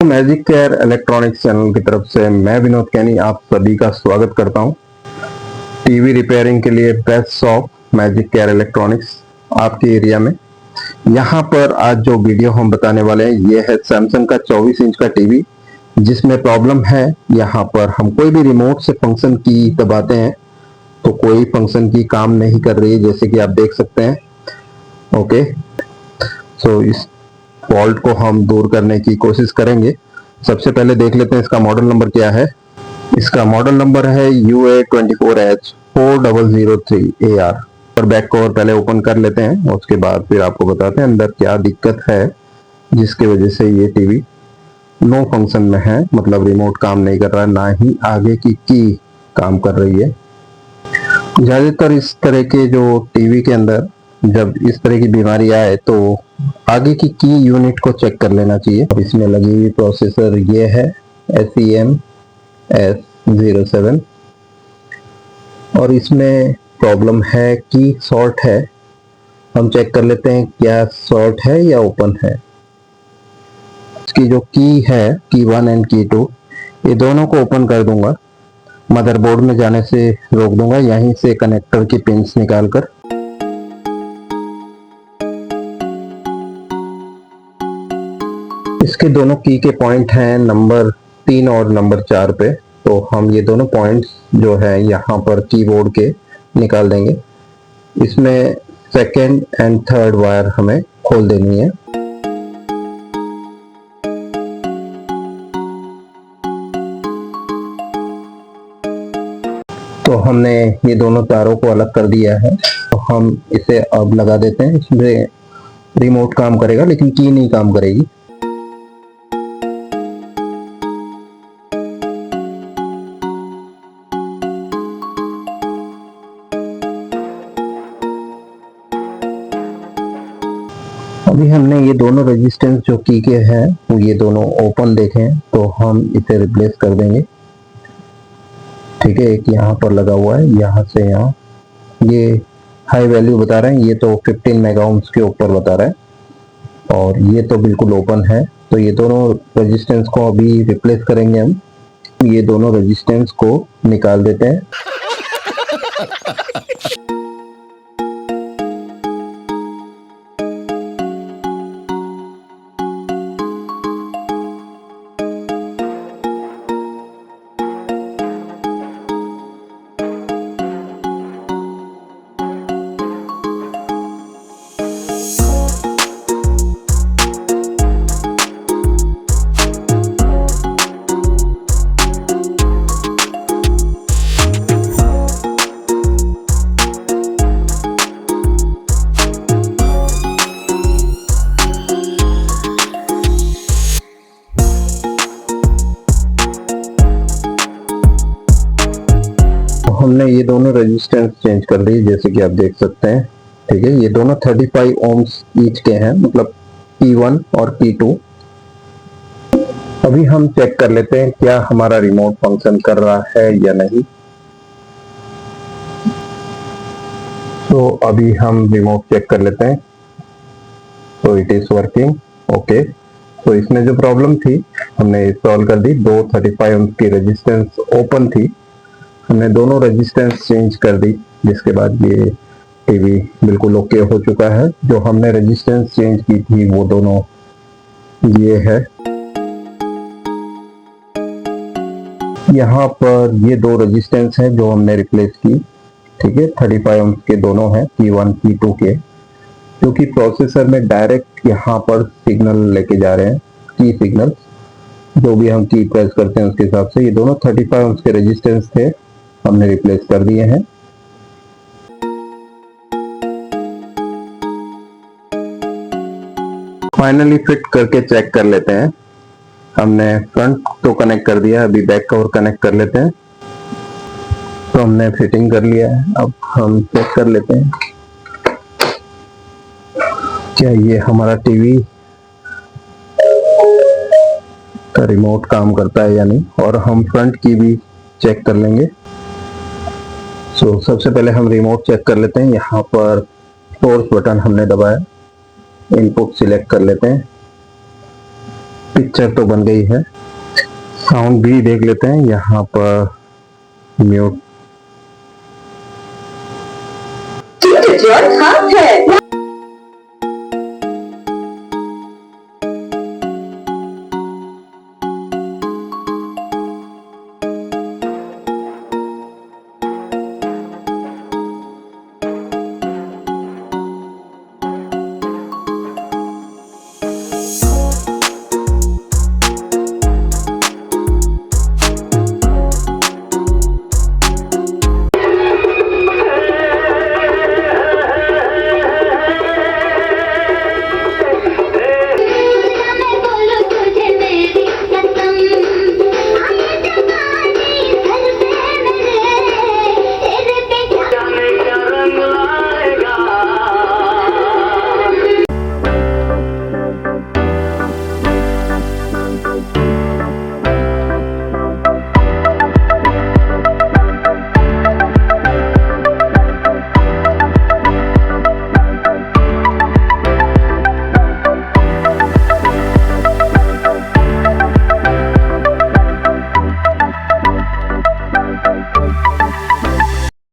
Magic care electronics channel की तरफ से मैं विनोद कैनी आप सभी का स्वागत करता हूं। टीवी रिपेयरिंग के लिए best shop magic care electronics आपके एरिया में। यहां पर आज जो वीडियो हम बताने वाले हैं ये है सैमसंग का 24 इंच का टीवी जिसमें प्रॉब्लम है। यहां पर हम कोई भी रिमोट से फंक्शन की दबाते हैं तो कोई फंक्शन की काम नहीं कर रही है, जैसे कि आप देख सकते हैं। ओके, सो इस फॉल्ट को हम दूर करने की कोशिश करेंगे। सबसे पहले देख लेते हैं इसका मॉडल नंबर क्या है। इसका मॉडल नंबर है UA24H4003AR। पर बैक कवर पहले ओपन कर लेते हैं, उसके बाद फिर आपको बताते हैं अंदर क्या दिक्कत है जिसकी वजह से ये टीवी नो फंक्शन में है, मतलब रिमोट काम नहीं कर रहा है, ना ही आगे की काम कर रही है। ज्यादातर इस तरह के जो टीवी के अंदर जब इस तरह की बीमारी आए तो आगे की यूनिट को चेक कर लेना चाहिए। अब इसमें लगी हुई प्रोसेसर ये है SEM S07 और इसमें प्रॉब्लम है कि शॉर्ट है। हम चेक कर लेते हैं क्या शॉर्ट है या ओपन है। इसकी जो की है की 1 एंड की 2 ये दोनों को ओपन कर दूंगा, मदरबोर्ड में जाने से रोक दूंगा, यहीं से कनेक्टर की पिंस निकालकर। इसके दोनों की के पॉइंट हैं नंबर 3 और नंबर 4 पे, तो हम ये दोनों पॉइंट्स जो है यहाँ पर कीबोर्ड के निकाल देंगे। इसमें सेकंड एंड थर्ड वायर हमें खोल देनी है। तो हमने ये दोनों तारों को अलग कर दिया है, तो हम इसे अब लगा देते हैं। इसमें रिमोट काम करेगा लेकिन की नहीं काम करेगी। अभी हमने ये दोनों रेजिस्टेंस जो की के हैं ये दोनों ओपन देखे हैं, तो हम इसे रिप्लेस कर देंगे। ठीक है, एक यहाँ पर लगा हुआ है, यहाँ से यहाँ ये हाई वैल्यू बता रहे हैं, ये तो 15 मेगा ओम्स के ऊपर बता रहा है और ये तो बिल्कुल ओपन है। तो ये दोनों रेजिस्टेंस को अभी रिप्लेस करेंगे हम। ये दोनों रेजिस्टेंस को निकाल देते हैं। हमने ये दोनों रेजिस्टेंस चेंज कर ली जैसे कि आप देख सकते हैं। ठीक है, ये दोनों 35 ओम्स ईच के हैं, मतलब P1 और P2। अभी हम चेक कर लेते हैं क्या हमारा रिमोट फंक्शन कर रहा है या नहीं। तो अभी हम रिमोट चेक कर लेते हैं। तो इट इज वर्किंग। ओके, तो इसमें जो प्रॉब्लम थी हमने सॉल्व कर दी। दो 35 ओम्स की रेजिस्टेंस ओपन थी, हमने दोनों रेजिस्टेंस चेंज कर दी, जिसके बाद ये टीवी बिल्कुल ओके हो चुका है। जो हमने रेजिस्टेंस चेंज की थी वो दोनों ये है। यहाँ पर ये दो रेजिस्टेंस है जो हमने रिप्लेस की। ठीक है, 35 ओम्स के दोनों हैं, P1 P2 के, क्योंकि प्रोसेसर में डायरेक्ट यहाँ पर सिग्नल लेके जा रहे हैं, की सिग्नल जो भी हम की प्रेस करते हैं उसके हिसाब से। ये दोनों 35 ओम्स के रेजिस्टेंस थे, हमने रिप्लेस कर दिए हैं। फाइनली फिट करके चेक कर लेते हैं। हमने फ्रंट तो कनेक्ट कर दिया, अभी बैक कवर कनेक्ट कर लेते हैं। तो हमने फिटिंग कर लिया है, अब हम चेक कर लेते हैं क्या ये हमारा टीवी का रिमोट काम करता है या नहीं, और हम फ्रंट की भी चेक कर लेंगे। सबसे पहले हम रिमोट चेक कर लेते हैं। यहाँ पर सोर्स बटन हमने दबाया, इनपुट सिलेक्ट कर लेते हैं। पिक्चर तो बन गई है, साउंड भी देख लेते हैं। यहाँ पर म्यूट